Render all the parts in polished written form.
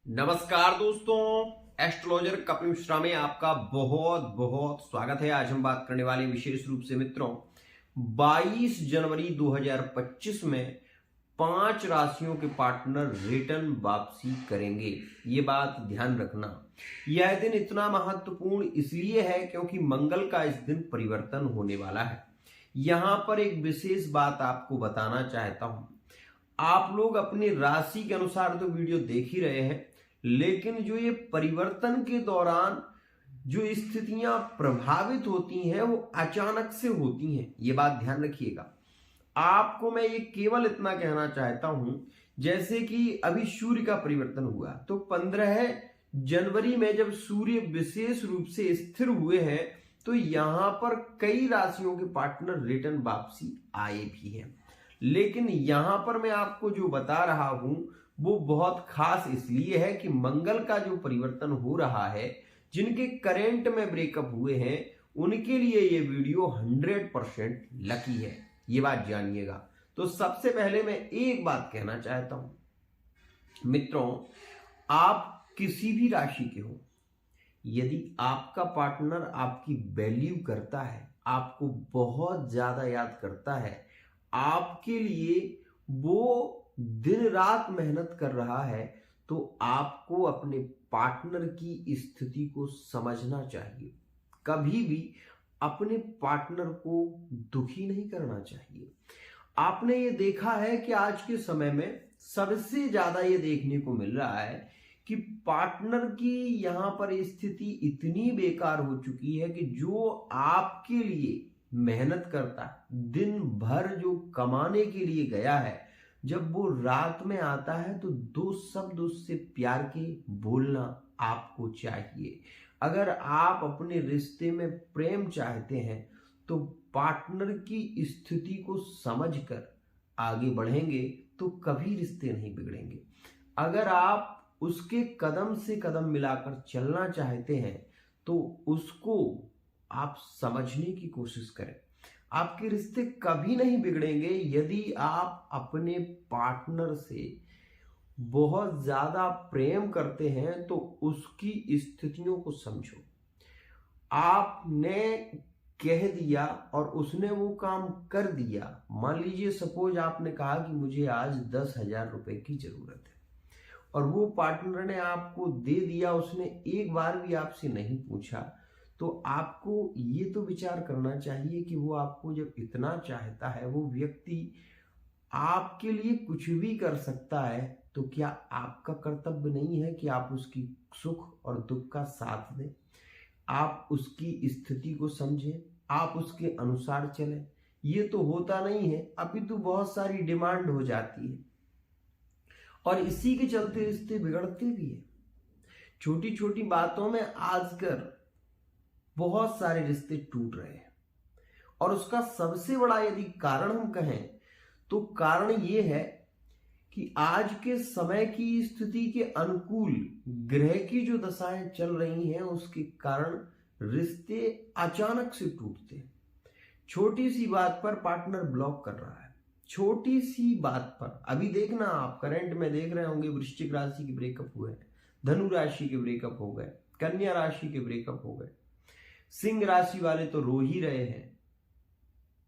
नमस्कार दोस्तों, एस्ट्रोलॉजर कपिल मिश्रा में आपका बहुत बहुत स्वागत है। आज हम बात करने वाले विशेष रूप से मित्रों 22 जनवरी 2025 में 5 राशियों के पार्टनर रिटर्न वापसी करेंगे। ये बात ध्यान रखना। यह दिन इतना महत्वपूर्ण इसलिए है क्योंकि मंगल का इस दिन परिवर्तन होने वाला है। यहां पर एक विशेष बात आपको बताना चाहता हूं। आप लोग अपनी राशि के अनुसार तो वीडियो देख ही रहे हैं, लेकिन जो ये परिवर्तन के दौरान जो स्थितियां प्रभावित होती हैं वो अचानक से होती हैं। ये बात ध्यान रखिएगा। आपको मैं ये केवल इतना कहना चाहता हूं, जैसे कि अभी सूर्य का परिवर्तन हुआ तो 15 जनवरी में जब सूर्य विशेष रूप से स्थिर हुए हैं तो यहां पर कई राशियों के पार्टनर रिटर्न वापसी आए भी हैं। लेकिन यहां पर मैं आपको जो बता रहा हूं वो बहुत खास इसलिए है कि मंगल का जो परिवर्तन हो रहा है, जिनके करेंट में ब्रेकअप हुए हैं उनके लिए ये वीडियो 100% लकी है। ये बात जानिएगा। तो सबसे पहले मैं एक बात कहना चाहता हूं मित्रों, आप किसी भी राशि के हो, यदि आपका पार्टनर आपकी वैल्यू करता है, आपको बहुत ज्यादा याद करता है, आपके लिए वो दिन रात मेहनत कर रहा है, तो आपको अपने पार्टनर की स्थिति को समझना चाहिए। कभी भी अपने पार्टनर को दुखी नहीं करना चाहिए। आपने ये देखा है कि आज के समय में सबसे ज्यादा ये देखने को मिल रहा है कि पार्टनर की यहां पर स्थिति इतनी बेकार हो चुकी है कि जो आपके लिए मेहनत करता है, दिन भर जो कमाने के लिए गया है, जब वो रात में आता है तो 2 शब्द उससे प्यार के बोलना आपको चाहिए। अगर आप अपने रिश्ते में प्रेम चाहते हैं तो पार्टनर की स्थिति को समझकर आगे बढ़ेंगे तो कभी रिश्ते नहीं बिगड़ेंगे। अगर आप उसके कदम से कदम मिलाकर चलना चाहते हैं तो उसको आप समझने की कोशिश करें। आपके रिश्ते कभी नहीं बिगड़ेंगे यदि आप अपने पार्टनर से बहुत ज्यादा प्रेम करते हैं तो उसकी स्थितियों को समझो। आपने कह दिया और उसने वो काम कर दिया। मान लीजिए सपोज आपने कहा कि मुझे आज 10,000 रुपए की जरूरत है और वो पार्टनर ने आपको दे दिया, उसने एक बार भी आपसे नहीं पूछा, तो आपको ये तो विचार करना चाहिए कि वो आपको जब इतना चाहता है, वो व्यक्ति आपके लिए कुछ भी कर सकता है, तो क्या आपका कर्तव्य नहीं है कि आप उसकी सुख और दुख का साथ दें, आप उसकी स्थिति को समझें, आप उसके अनुसार चलें। ये तो होता नहीं है, अपितु बहुत सारी डिमांड हो जाती है और इसी के चलते रिश्ते बिगड़ते भी है। छोटी छोटी बातों में आजकल बहुत सारे रिश्ते टूट रहे हैं और उसका सबसे बड़ा यदि कारण हम कहें तो कारण ये है कि आज के समय की स्थिति के अनुकूल ग्रह की जो दशाएं चल रही हैं उसके कारण रिश्ते अचानक से टूटते हैं। छोटी सी बात पर पार्टनर ब्लॉक कर रहा है, छोटी सी बात पर। अभी देखना, आप करंट में देख रहे होंगे वृश्चिक राशि के ब्रेकअप हुए हैं, धनु राशि के ब्रेकअप हो गए, कन्या राशि के ब्रेकअप हो गए, सिंह राशि वाले तो रो ही रहे हैं,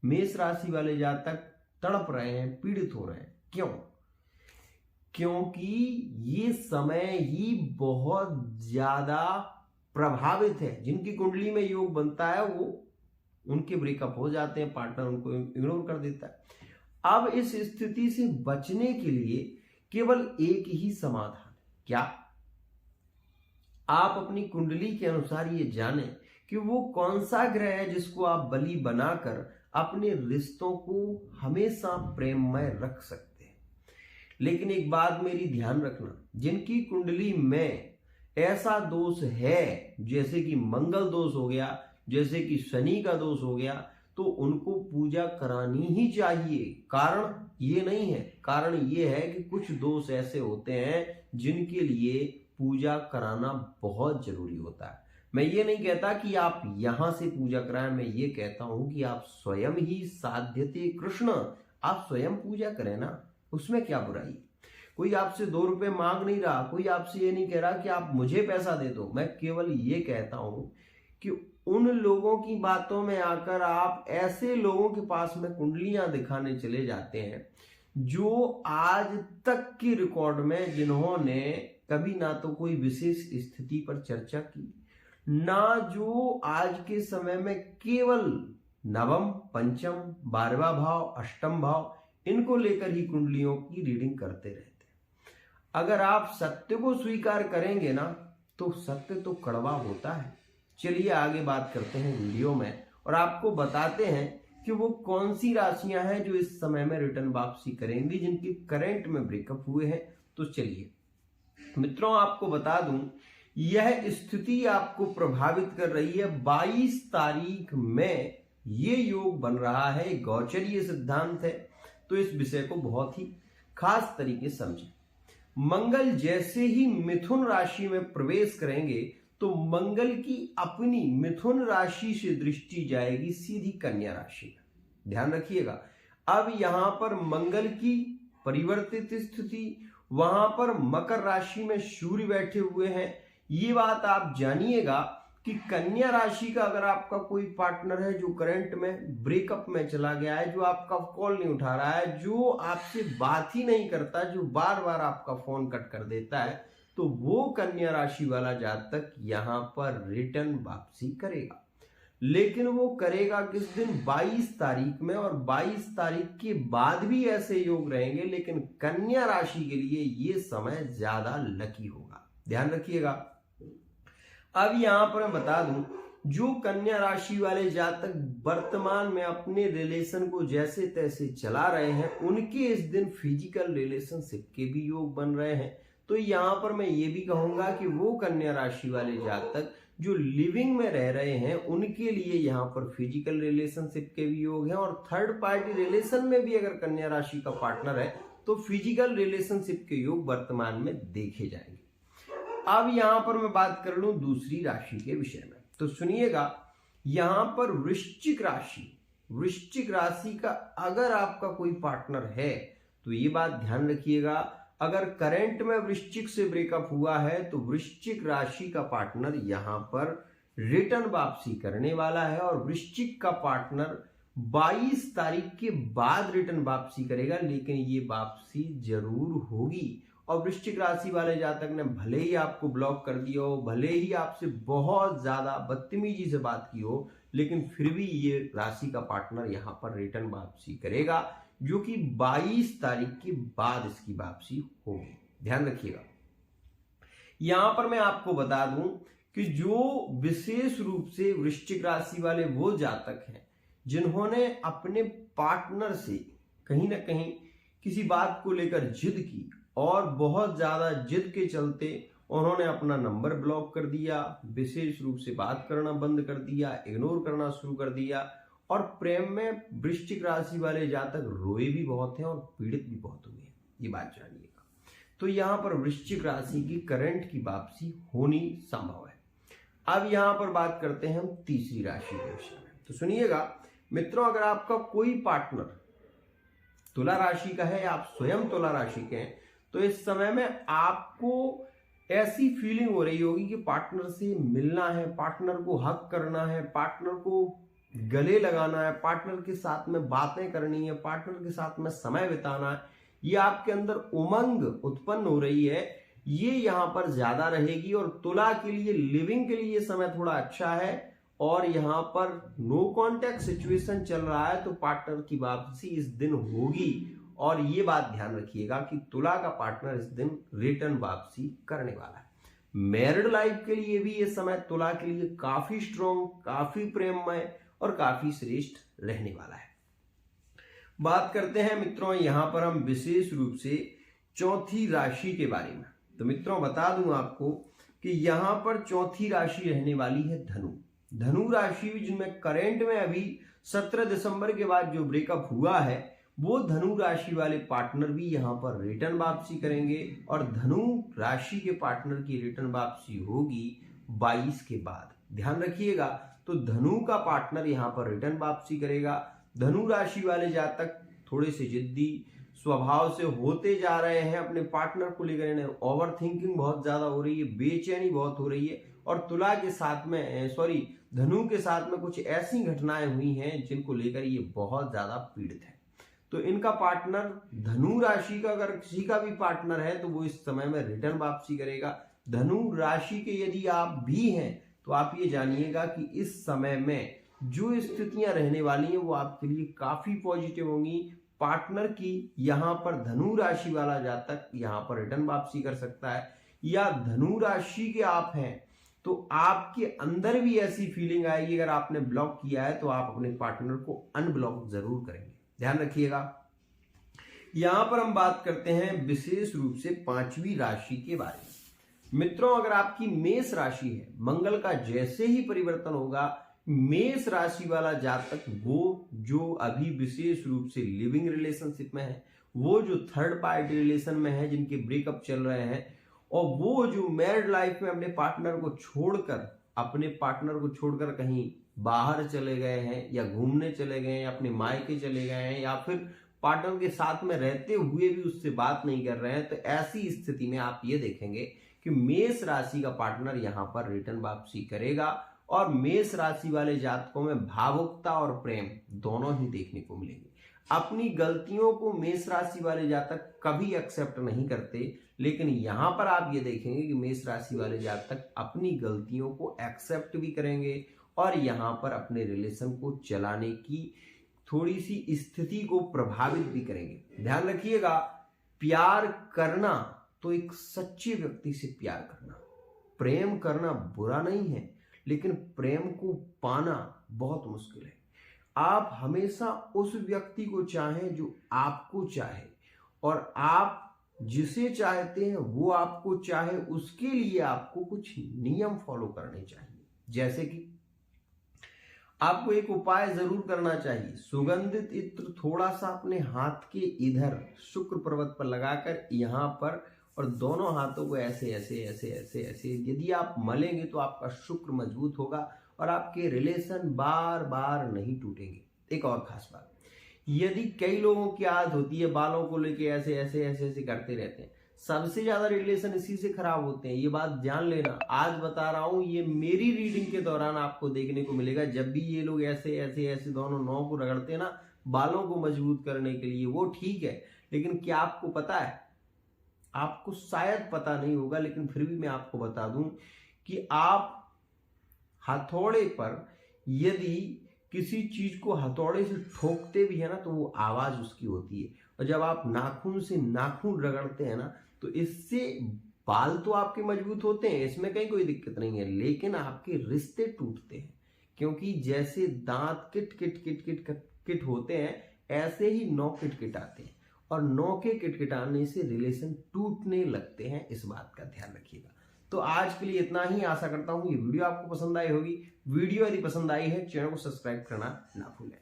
मेष राशि वाले जातक तड़प रहे हैं, पीड़ित हो रहे हैं। क्यों? क्योंकि ये समय ही बहुत ज्यादा प्रभावित है। जिनकी कुंडली में योग बनता है वो उनके ब्रेकअप हो जाते हैं, पार्टनर उनको इग्नोर कर देता है। अब इस स्थिति से बचने के लिए केवल एक ही समाधान है। क्या? आप अपनी कुंडली के अनुसार ये जानें कि वो कौन सा ग्रह है जिसको आप बलि बनाकर अपने रिश्तों को हमेशा प्रेममय रख सकते हैं। लेकिन एक बात मेरी ध्यान रखना, जिनकी कुंडली में ऐसा दोष है, जैसे कि मंगल दोष हो गया, जैसे कि शनि का दोष हो गया, तो उनको पूजा करानी ही चाहिए। कारण ये नहीं है, कारण ये है कि कुछ दोष ऐसे होते हैं जिनके लिए पूजा कराना बहुत जरूरी होता है। मैं ये नहीं कहता कि आप यहां से पूजा कराएं, मैं ये कहता हूं कि आप स्वयं ही साध्यते कृष्ण, आप स्वयं पूजा करें ना, उसमें क्या बुराई। कोई आपसे 2 रुपए मांग नहीं रहा, कोई आपसे ये नहीं कह रहा कि आप मुझे पैसा दे दो। मैं केवल ये कहता हूं कि उन लोगों की बातों में आकर आप ऐसे लोगों के पास में कुंडलियां दिखाने चले जाते हैं जो आज तक की रिकॉर्ड में जिन्होंने कभी ना तो कोई विशेष स्थिति पर चर्चा की, ना जो आज के समय में केवल नवम, पंचम, 12वां भाव, अष्टम भाव इनको लेकर ही कुंडलियों की रीडिंग करते रहते हैं। अगर आप सत्य को स्वीकार करेंगे ना तो सत्य तो कड़वा होता है। चलिए आगे बात करते हैं वीडियो में और आपको बताते हैं कि वो कौन सी राशियां हैं जो इस समय में रिटर्न वापसी करेंगी, जिनके करंट में ब्रेकअप हुए हैं। तो चलिए मित्रों, आपको बता दूं, यह स्थिति आपको प्रभावित कर रही है। 22 तारीख में ये योग बन रहा है, गोचरीय सिद्धांत है, तो इस विषय को बहुत ही खास तरीके से समझें। मंगल जैसे ही मिथुन राशि में प्रवेश करेंगे तो मंगल की अपनी मिथुन राशि से दृष्टि जाएगी सीधी कन्या राशि में। ध्यान रखिएगा, अब यहां पर मंगल की परिवर्तित स्थिति, वहां पर मकर राशि में सूर्य बैठे हुए हैं। ये बात आप जानिएगा कि कन्या राशि का अगर आपका कोई पार्टनर है जो करंट में ब्रेकअप में चला गया है, जो आपका कॉल नहीं उठा रहा है, जो आपसे बात ही नहीं करता, जो बार बार आपका फोन कट कर देता है, तो वो कन्या राशि वाला जातक यहां पर रिटर्न वापसी करेगा। लेकिन वो करेगा किस दिन? 22 तारीख में। और 22 तारीख के बाद भी ऐसे योग रहेंगे, लेकिन कन्या राशि के लिए ये समय ज्यादा लकी होगा। ध्यान रखिएगा। अब यहां पर मैं बता दूं, जो कन्या राशि वाले जातक वर्तमान में अपने रिलेशन को जैसे तैसे चला रहे हैं, उनके इस दिन फिजिकल रिलेशनशिप के भी योग बन रहे हैं। तो यहां पर मैं ये भी कहूंगा कि वो कन्या राशि वाले जातक जो लिविंग में रह रहे हैं, उनके लिए यहाँ पर फिजिकल रिलेशनशिप के भी योग हैं। और थर्ड पार्टी रिलेशन में भी अगर कन्या राशि का पार्टनर है तो फिजिकल रिलेशनशिप के योग वर्तमान में देखे जाएंगे। अब यहां पर मैं बात कर लूं दूसरी राशि के विषय में, तो सुनिएगा, यहां पर वृश्चिक राशि का अगर आपका कोई पार्टनर है तो ये बात ध्यान रखिएगा, अगर करंट में वृश्चिक से ब्रेकअप हुआ है तो वृश्चिक राशि का पार्टनर यहां पर रिटर्न वापसी करने वाला है। और वृश्चिक का पार्टनर 22 तारीख के बाद रिटर्न वापसी करेगा, लेकिन ये वापसी जरूर होगी। और वृश्चिक राशि वाले जातक ने भले ही आपको ब्लॉक कर दिया हो, भले ही आपसे बहुत ज्यादा बदतमीजी से बात की हो, लेकिन फिर भी ये राशि का पार्टनर यहां पर रिटर्न वापसी करेगा, जो कि 22 तारीख के बाद इसकी वापसी होगी। ध्यान रखिएगा। यहां पर मैं आपको बता दूं कि जो विशेष रूप से वृश्चिक राशि वाले वो जातक हैं जिन्होंने अपने पार्टनर से कहीं ना कहीं किसी बात को लेकर जिद की और बहुत ज्यादा जिद के चलते उन्होंने अपना नंबर ब्लॉक कर दिया, विशेष रूप से बात करना बंद कर दिया, इग्नोर करना शुरू कर दिया, और प्रेम में वृश्चिक राशि वाले जातक रोए भी बहुत हैं और पीड़ित भी बहुत हुए हैं, ये बात जानिएगा। तो यहां पर वृश्चिक राशि की करंट की वापसी होनी संभव है। अब यहां पर बात करते हैं हम तीसरी राशि के विषय में। तो सुनिएगा मित्रों, अगर आपका कोई पार्टनर तुला राशि का है या आप स्वयं तुला राशि के हैं, तो इस समय में आपको ऐसी फीलिंग हो रही होगी कि पार्टनर से मिलना है, पार्टनर को हक करना है, पार्टनर को गले लगाना है, पार्टनर के साथ में बातें करनी है, पार्टनर के साथ में समय बिताना है। ये आपके अंदर उमंग उत्पन्न हो रही है, ये यहां पर ज्यादा रहेगी। और तुला के लिए लिविंग के लिए समय थोड़ा अच्छा है, और यहां पर नो कॉन्टैक्ट सिचुएशन चल रहा है, तो पार्टनर की वापसी इस दिन होगी। और ये बात ध्यान रखिएगा कि तुला का पार्टनर इस दिन रिटर्न वापसी करने वाला है। मैरिड लाइफ के लिए भी ये समय तुला के लिए काफी स्ट्रॉन्ग, काफी प्रेममय और काफी श्रेष्ठ रहने वाला है। बात करते हैं मित्रों यहां पर हम विशेष रूप से चौथी राशि के बारे में। तो मित्रों बता दूं आपको कि यहां पर चौथी राशि रहने वाली है धनु राशि, जिनमें करंट में अभी 17 दिसंबर के बाद जो ब्रेकअप हुआ है, वो धनु राशि वाले पार्टनर भी यहां पर रिटर्न वापसी करेंगे। और धनु राशि के पार्टनर की रिटर्न वापसी होगी 22 के बाद। ध्यान रखिएगा, तो धनु का पार्टनर यहां पर रिटर्न वापसी करेगा। धनु राशि वाले जातक थोड़े से जिद्दी, स्वभाव से होते जा रहे हैं अपने पार्टनर को लेकर, ओवर थिंकिंग बहुत ज्यादा हो रही है, बेचैनी बहुत हो रही है। और तुला के साथ में धनु के साथ में कुछ ऐसी घटनाएं हुई हैं जिनको लेकर ये बहुत ज्यादा पीड़ित है। तो इनका पार्टनर धनु राशि का अगर किसी का भी पार्टनर है तो वो इस समय में रिटर्न वापसी करेगा। धनु राशि के यदि आप भी हैं तो आप ये जानिएगा कि इस समय में जो स्थितियां रहने वाली हैं वो आपके लिए काफी पॉजिटिव होंगी। पार्टनर की यहाँ पर धनु राशि वाला जातक यहाँ पर रिटर्न वापसी कर सकता है, या धनु राशि के आप हैं तो आपके अंदर भी ऐसी फीलिंग आएगी, अगर आपने ब्लॉक किया है तो आप अपने पार्टनर को अनब्लॉक जरूर करेंगे, ध्यान रखिएगा। यहां पर हम बात करते हैं विशेष रूप से 5वीं राशि के बारे में। मित्रों, अगर आपकी मेष राशि है, मंगल का जैसे ही परिवर्तन होगा, मेष राशि वाला जातक वो जो अभी विशेष रूप से लिविंग रिलेशनशिप में है, वो जो थर्ड पार्टी रिलेशन में है, जिनके ब्रेकअप चल रहे हैं, और वो जो मैरिड लाइफ में अपने पार्टनर को छोड़कर कहीं बाहर चले गए हैं, या घूमने चले गए हैं, या अपने मायके चले गए हैं, या फिर पार्टनर के साथ में रहते हुए भी उससे बात नहीं कर रहे हैं, तो ऐसी स्थिति में आप ये देखेंगे कि मेष राशि का पार्टनर यहां पर रिटर्न वापसी करेगा। और मेष राशि वाले जातकों में भावुकता और प्रेम दोनों ही देखने को मिलेंगे। अपनी गलतियों को मेष राशि वाले जातक कभी एक्सेप्ट नहीं करते, लेकिन यहां पर आप ये देखेंगे कि मेष राशि वाले जातक अपनी गलतियों को एक्सेप्ट भी करेंगे और यहां पर अपने रिलेशन को चलाने की थोड़ी सी स्थिति को प्रभावित भी करेंगे। ध्यान रखिएगा, प्यार करना तो एक सच्चे व्यक्ति से प्यार करना, प्रेम करना बुरा नहीं है, लेकिन प्रेम को पाना बहुत मुश्किल है। आप हमेशा उस व्यक्ति को चाहें जो आपको चाहे, और आप जिसे चाहते हैं वो आपको चाहे, उसके लिए आपको कुछ नियम फॉलो करने चाहिए। जैसे कि आपको एक उपाय जरूर करना चाहिए, सुगंधित इत्र थोड़ा सा अपने हाथ के इधर शुक्र पर्वत पर लगाकर यहां पर, और दोनों हाथों को ऐसे ऐसे ऐसे ऐसे ऐसे यदि आप मलेंगे तो आपका शुक्र मजबूत होगा और आपके रिलेशन बार बार नहीं टूटेंगे। एक और खास बात, यदि कई लोगों की आदत होती है बालों को लेके ऐसे ऐसे ऐसे ऐसे करते रहते हैं, सबसे ज्यादा रिलेशन इसी से खराब होते हैं। ये बात जान लेना, आज बता रहा हूं, ये मेरी रीडिंग के दौरान आपको देखने को मिलेगा। जब भी ये लोग ऐसे ऐसे ऐसे दोनों नौं को रगड़ते हैं ना बालों को मजबूत करने के लिए, वो ठीक है, लेकिन क्या आपको पता है, आपको शायद पता नहीं होगा, लेकिन फिर भी मैं आपको बता दूं कि आप हथौड़े पर यदि किसी चीज को हथौड़े से ठोकते भी है ना तो वो आवाज उसकी होती है, और जब आप नाखून से नाखून रगड़ते हैं ना तो इससे बाल तो आपके मजबूत होते हैं, इसमें कहीं कोई दिक्कत नहीं है, लेकिन आपके रिश्ते टूटते हैं। क्योंकि जैसे दांत kit kit kit kit kit होते हैं, ऐसे ही नौ किट किट आते हैं, और नौ के किटकिटाने से रिलेशन टूटने लगते हैं। इस बात का ध्यान रखिएगा। तो आज के लिए इतना ही, आशा करता हूं ये वीडियो आपको पसंद आई होगी। वीडियो यदि पसंद आई है, चैनल को सब्सक्राइब करना ना भूलें।